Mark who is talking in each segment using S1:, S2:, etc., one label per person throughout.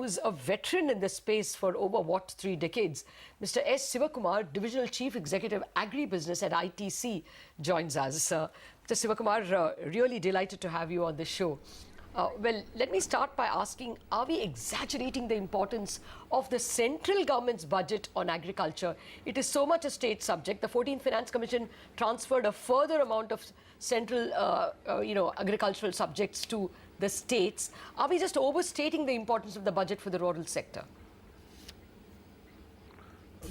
S1: who's a veteran in this space for over, 3 decades. Mr. S. Sivakumar, Divisional Chief Executive Agribusiness at ITC, joins us. Mr. Sivakumar, really delighted to have you on the show. Well, let me start by asking, are we exaggerating the importance of the central government's budget on agriculture? It is so much a state subject. The 14th Finance Commission transferred a further amount of central, agricultural subjects to the states. Are we just overstating the importance of the budget for the rural sector?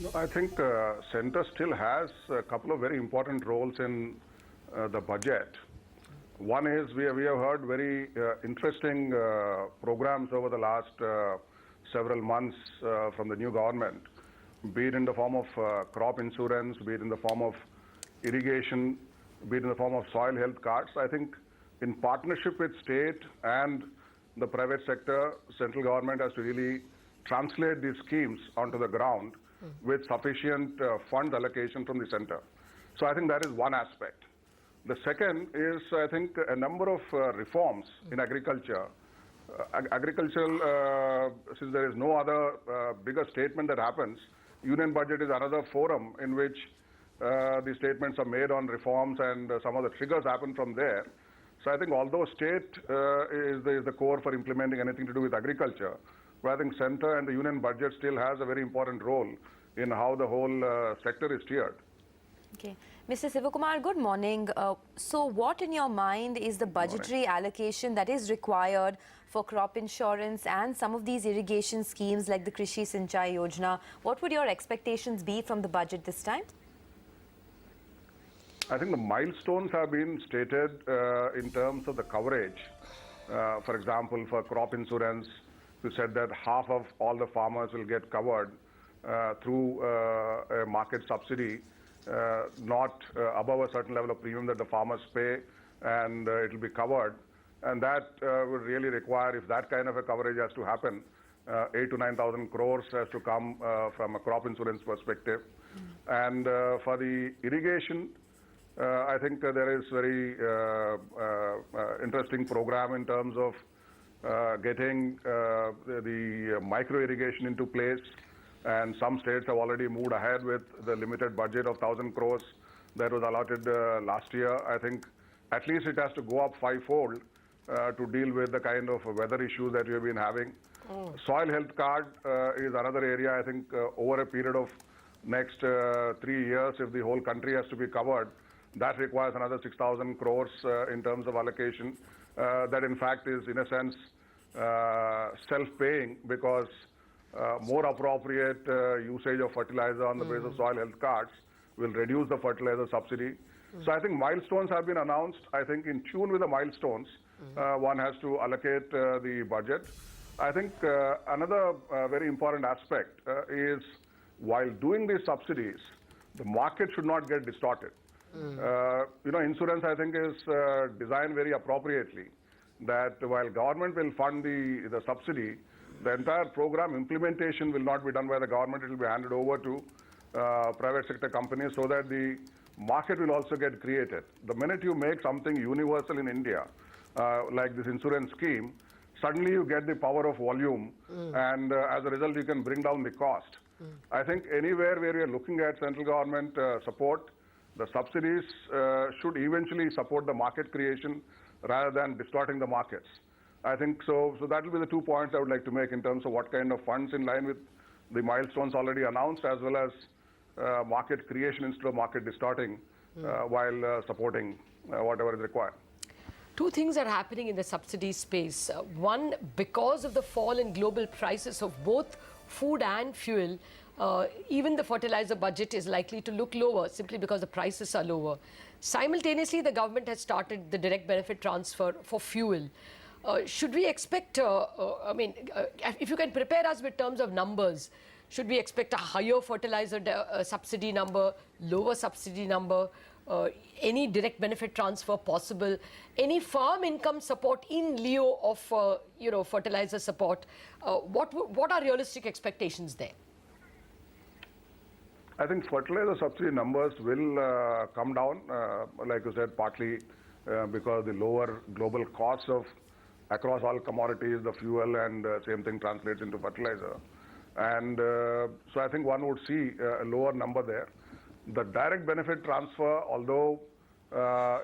S2: No, I think Centre still has a couple of very important roles in the budget. One is we have heard very interesting programs over the last several months from the new government, be it in the form of crop insurance, be it in the form of irrigation, be it in the form of soil health cards. I think in partnership with state and the private sector, central government has to really translate these schemes onto the ground with sufficient fund allocation from the center. So I think that is one aspect. The second is, I think, a number of reforms in agriculture. Since there is no other bigger statement that happens, union budget is another forum in which the statements are made on reforms and some of the triggers happen from there. So I think although state is the core for implementing anything to do with agriculture, but I think center and the union budget still has a very important role in how the whole sector is steered.
S3: Okay. Mr. Sivakumar, good morning. So what in your mind is the budgetary allocation that is required for crop insurance and some of these irrigation schemes like the Krishi Sinchai Yojana? What would your expectations be from the budget this time?
S2: I think the milestones have been stated in terms of the coverage. For example, for crop insurance, we said that half of all the farmers will get covered through a market subsidy, not above a certain level of premium that the farmers pay, and it will be covered. And that would really require, if that kind of a coverage has to happen, 8,000 to 9,000 crores has to come from a crop insurance perspective. And for the irrigation, I think there is very interesting program in terms of getting the micro irrigation into place. And some states have already moved ahead with the limited budget of 1,000 crores that was allotted last year. I think at least it has to go up fivefold to deal with the kind of weather issues that we have been having. Soil health card is another area. I think over a period of next 3 years, if the whole country has to be covered, that requires another 6,000 crores in terms of allocation. That in fact is in a sense self-paying, because more appropriate usage of fertilizer on the basis of soil health cards will reduce the fertilizer subsidy. So I think milestones have been announced. I think in tune with the milestones, one has to allocate the budget. I think another very important aspect is, while doing these subsidies, the market should not get distorted. Insurance, I think, is designed very appropriately, that while government will fund the subsidy, the entire program implementation will not be done by the government. It will be handed over to private sector companies so that the market will also get created. The minute you make something universal in India, like this insurance scheme, suddenly you get the power of volume, and as a result, you can bring down the cost. I think anywhere where we are looking at central government support, the subsidies should eventually support the market creation rather than distorting the markets. I think so that will be the 2 points I would like to make in terms of what kind of funds in line with the milestones already announced, as well as market creation instead of market distorting while supporting whatever is required.
S1: Two things are happening in the subsidy space. One, because of the fall in global prices of both food and fuel, even the fertilizer budget is likely to look lower simply because the prices are lower. Simultaneously, the government has started the direct benefit transfer for fuel. Should we expect, if you can prepare us with terms of numbers, should we expect a higher fertilizer subsidy number, lower subsidy number, any direct benefit transfer possible, any farm income support in lieu of fertilizer support? What are realistic expectations there?
S2: I think fertilizer subsidy numbers will come down, like you said, partly because the lower global costs of across all commodities, the fuel, and same thing translates into fertilizer. And so I think one would see a lower number there. The direct benefit transfer, although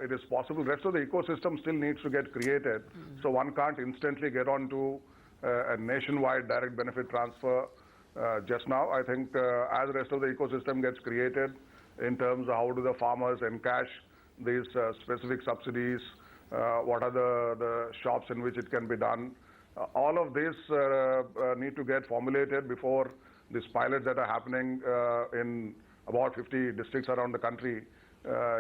S2: it is possible, rest of the ecosystem still needs to get created. So one can't instantly get onto a nationwide direct benefit transfer just now. I think as the rest of the ecosystem gets created in terms of how do the farmers encash these specific subsidies, what are the shops in which it can be done, all of this need to get formulated before these pilots that are happening in about 50 districts around the country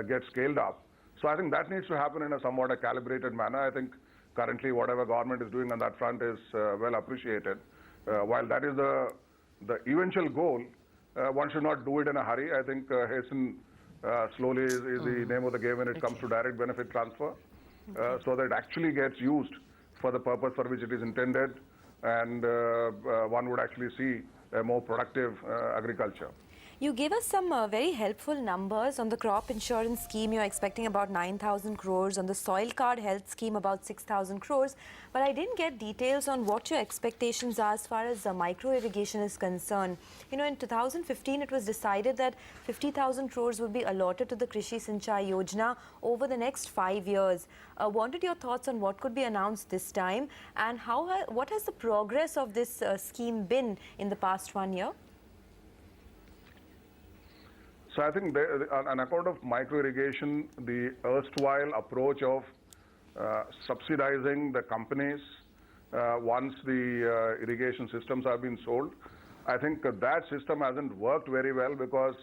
S2: get scaled up. So I think that needs to happen in a somewhat a calibrated manner. I think currently whatever government is doing on that front is well appreciated. While that is the eventual goal, one should not do it in a hurry. I think hasten slowly is the name of the game when it comes to direct benefit transfer, so that it actually gets used for the purpose for which it is intended, and one would actually see a more productive agriculture.
S3: You gave us some very helpful numbers on the crop insurance scheme. You're expecting about 9,000 crores, on the soil card health scheme about 6,000 crores. But I didn't get details on what your expectations are as far as micro irrigation is concerned. You know, in 2015, it was decided that 50,000 crores would be allotted to the Krishi Sinchai Yojana over the next 5 years. Wanted your thoughts on what could be announced this time, and what has the progress of this scheme been in the past 1 year?
S2: So I think on account of micro irrigation, the erstwhile approach of subsidizing the companies once the irrigation systems have been sold, I think that system hasn't worked very well because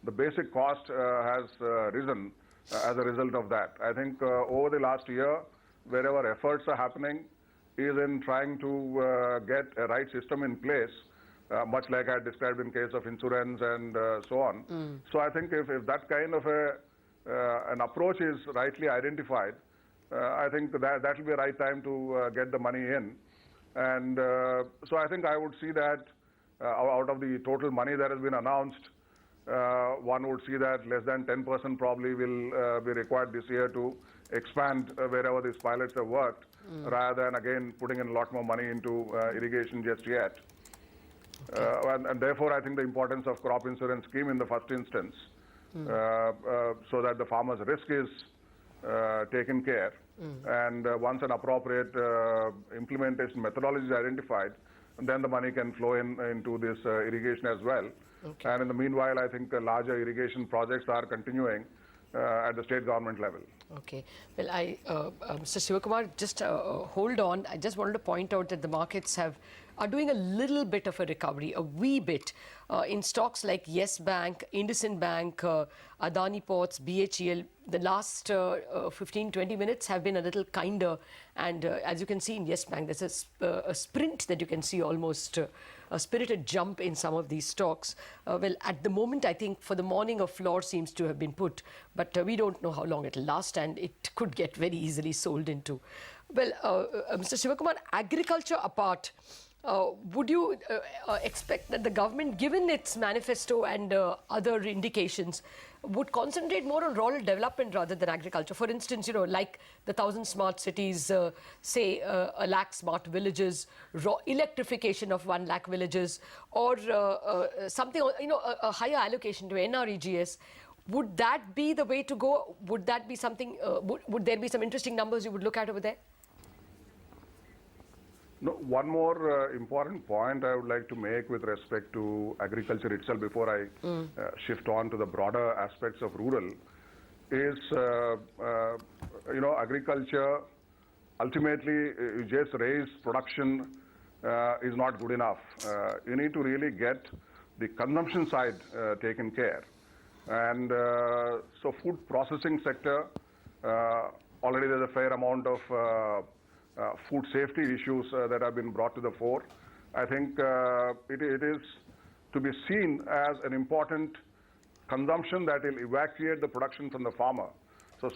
S2: the basic cost has risen as a result of that. I think over the last year, wherever efforts are happening is in trying to get a right system in place, much like I described in case of insurance and so on. So I think if that kind of an approach is rightly identified, I think that will be the right time to get the money in. And so I think I would see that out of the total money that has been announced, one would see that less than 10% probably will be required this year to expand wherever these pilots have worked, rather than again putting in a lot more money into irrigation just yet. And therefore, I think the importance of crop insurance scheme in the first instance, so that the farmer's risk is taken care, and once an appropriate implementation methodology is identified, then the money can flow into this irrigation as well. Okay. And in the meanwhile, I think larger irrigation projects are continuing at the state government level.
S1: Okay. Well, Mr. Sivakumar, just hold on. I just wanted to point out that the markets are doing a little bit of a recovery, a wee bit, in stocks like Yes Bank, IndusInd Bank, Adani Ports, BHEL. The last 15-20 minutes have been a little kinder, and as you can see in Yes Bank, there's a sprint that you can see, almost a spirited jump in some of these stocks. Well, at the moment, I think for the morning a floor seems to have been put, but we don't know how long it'll last, and it could get very easily sold into. Well, Mr. Sivakumar, agriculture apart, would you expect that the government, given its manifesto and other indications, would concentrate more on rural development rather than agriculture? For instance, you know, like the 1,000 smart cities, say 1 lakh smart villages, electrification of 1 lakh villages, or something, you know, a higher allocation to NREGS. Would that be the way to go? Would that be something, would there be some interesting numbers you would look at over there?
S2: No, one more important point I would like to make with respect to agriculture itself before I shift on to the broader aspects of rural is, you know, agriculture, ultimately, you just raise production is not good enough. You need to really get the consumption side taken care. And so food processing sector, already there's a fair amount of food safety issues that have been brought to the fore. I think it is to be seen as an important consumption that will evacuate the production from the farmer.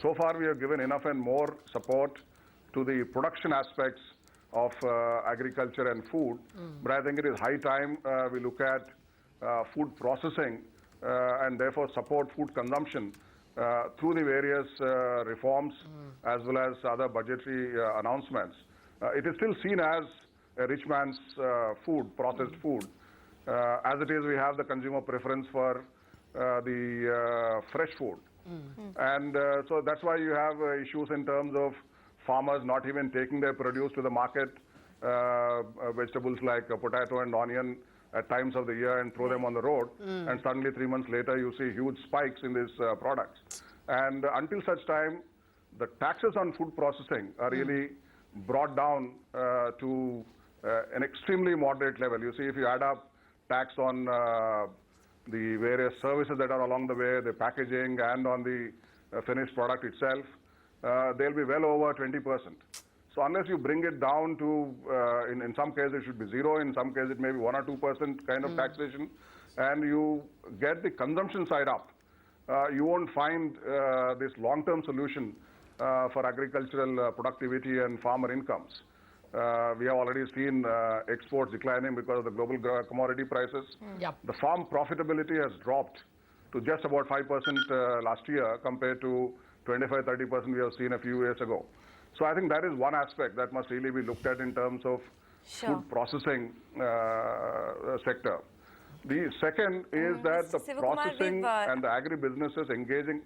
S2: So far we have given enough and more support to the production aspects of agriculture and food, but I think it is high time we look at food processing and therefore support food consumption through the various reforms as well as other budgetary announcements. it is still seen as a rich man's food, processed food. As it is, we have the consumer preference for the fresh food. And so that's why you have issues in terms of farmers not even taking their produce to the market, vegetables like potato and onion at times of the year and throw them on the road. And suddenly 3 months later, you see huge spikes in these products. And until such time, the taxes on food processing are really brought down to an extremely moderate level. You see, if you add up tax on the various services that are along the way, the packaging and on the finished product itself, they'll be well over 20%. So unless you bring it down to, in some cases it should be zero, in some cases it may be 1 or 2% kind of taxation, and you get the consumption side up, you won't find this long-term solution for agricultural productivity and farmer incomes. We have already seen exports declining because of the global commodity prices.
S1: Yep.
S2: The farm profitability has dropped to just about 5% last year compared to 25-30% we have seen a few years ago. So I think that is one aspect that must really be looked at in terms of food processing sector. The second is that the
S3: Sivakumar,
S2: processing and the agri-businesses engaging,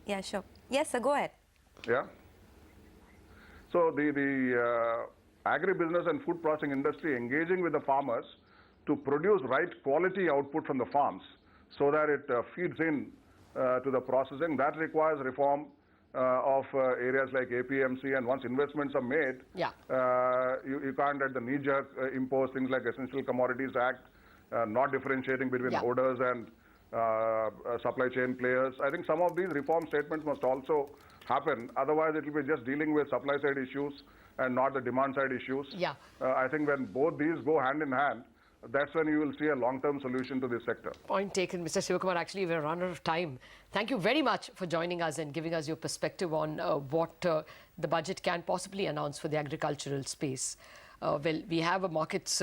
S3: Yeah, sure. Yes, sir, go ahead.
S2: Yeah. So the agribusiness and food processing industry engaging with the farmers to produce right quality output from the farms so that it feeds in to the processing, that requires reform of areas like APMC, and once investments are made, you can't at the knee-jerk impose things like Essential Commodities Act, not differentiating between orders and supply chain players. I think some of these reform statements must also happen. Otherwise, it will be just dealing with supply side issues and not the demand side issues. I think when both these go hand in hand, that's when you will see a long-term solution to this sector.
S1: Point taken, Mr. Sivakumar. Actually, we're run out of time. Thank you very much for joining us and giving us your perspective on what the budget can possibly announce for the agricultural space. Well, we have a markets